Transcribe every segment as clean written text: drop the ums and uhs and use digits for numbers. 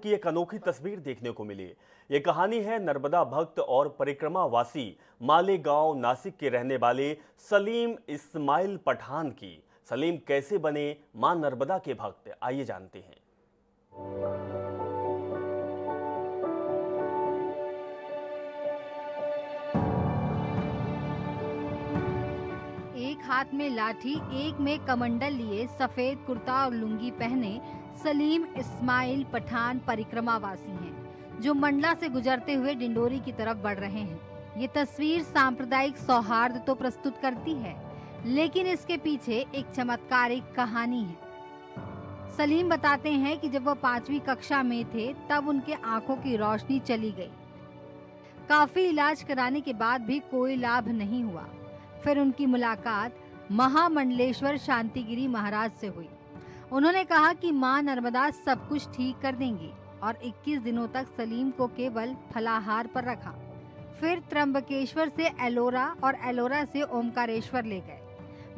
की एक अनोखी तस्वीर देखने को मिली। ये कहानी है नर्मदा भक्त और परिक्रमावासी मालेगांव नासिक के रहने वाले सलीम इस्माइल पठान की। सलीम कैसे बने मां नर्मदा के भक्त, आइए जानते हैं। एक हाथ में लाठी, एक में कमंडल लिए, सफेद कुर्ता और लुंगी पहने सलीम इस्माइल पठान परिक्रमावासी हैं, जो मंडला से गुजरते हुए डिंडोरी की तरफ बढ़ रहे हैं। ये तस्वीर सांप्रदायिक सौहार्द तो प्रस्तुत करती है, लेकिन इसके पीछे एक चमत्कारिक कहानी है। सलीम बताते हैं कि जब वो 5वीं कक्षा में थे, तब उनके आंखों की रोशनी चली गई। काफी इलाज कराने के बाद भी कोई लाभ नहीं हुआ। फिर उनकी मुलाकात महामंडलेश्वर शांतिगिरी महाराज से हुई। उन्होंने कहा कि मां नर्मदा सब कुछ ठीक कर देंगी और 21 दिनों तक सलीम को केवल फलाहार पर रखा। फिर त्र्यंबकेश्वर से एलोरा और एलोरा से ओमकारेश्वर ले गए।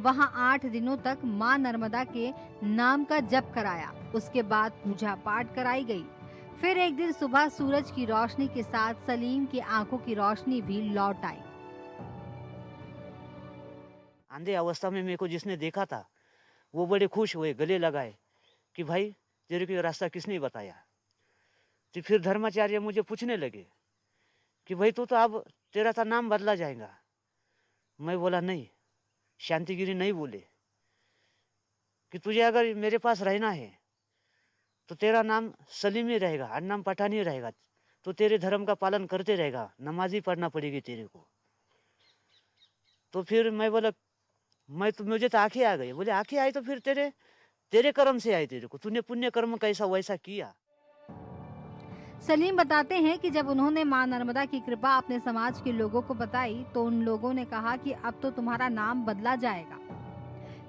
वहां 8 दिनों तक मां नर्मदा के नाम का जप कराया। उसके बाद पूजा पाठ कराई गई। फिर एक दिन सुबह सूरज की रोशनी के साथ सलीम की आंखों की रोशनी भी लौट आई। आंधे अवस्था में मेरे को जिसने देखा था वो बड़े खुश हुए, गले लगाए कि भाई तेरे को ये रास्ता किसने बताया। तो फिर धर्माचार्य मुझे पूछने लगे कि भाई तू तो अब तेरा तो नाम बदला जाएगा। मैं बोला नहीं, शांतिगिरी नहीं बोले कि तुझे अगर मेरे पास रहना है तो तेरा नाम सलीम ही रहेगा, और नाम पठान ही रहेगा। तो तेरे धर्म का पालन करते रहेगा, नमाज ही पढ़ना पड़ेगी तेरे को। तो फिर मैं बोला मुझे तो आंखें आ गई। बोले आंखें आई तो फिर तेरे कर्म से आई, तेरे को तूने पुण्य कर्म कैसा वैसा किया। सलीम बताते हैं कि जब उन्होंने मां नर्मदा की कृपा अपने समाज के लोगों को बताई, तो उन लोगों ने कहा कि अब तो तुम्हारा नाम बदला जाएगा।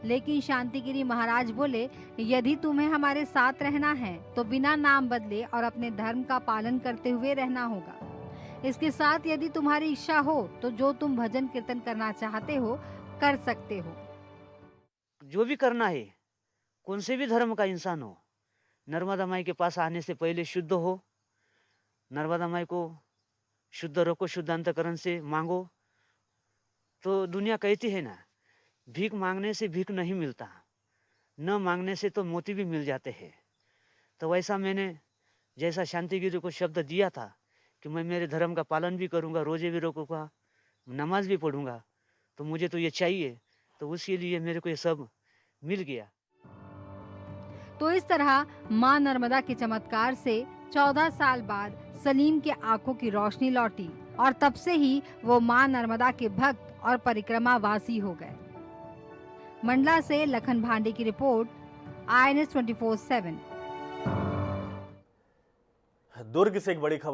लेकिन शांतिगिरी महाराज बोले, यदि तुम्हें हमारे साथ रहना है तो बिना नाम बदले और अपने धर्म का पालन करते हुए रहना होगा। इसके साथ यदि तुम्हारी इच्छा हो तो जो तुम भजन कीर्तन करना चाहते हो कर सकते हो। जो भी करना है, कौन से भी धर्म का इंसान हो, नर्मदा माई के पास आने से पहले शुद्ध हो। नर्मदा माई को शुद्ध रखो, शुद्ध अंतकरण से मांगो। तो दुनिया कहती है ना, भीख मांगने से भीख नहीं मिलता, न मांगने से तो मोती भी मिल जाते हैं। तो वैसा मैंने जैसा शांतिगिरी को शब्द दिया था कि मैं मेरे धर्म का पालन भी करूँगा, रोजे भी रखूँगा, नमाज भी पढ़ूँगा, तो मुझे तो ये चाहिए। तो उसके लिए मेरे को ये सब मिल गया। तो इस तरह मां नर्मदा के चमत्कार से 14 साल बाद सलीम के आंखों की रोशनी लौटी और तब से ही वो मां नर्मदा के भक्त और परिक्रमावासी हो गए। मंडला से लखन भांडे की रिपोर्ट, INS 24/7। दुर्ग से एक बड़ी खबर।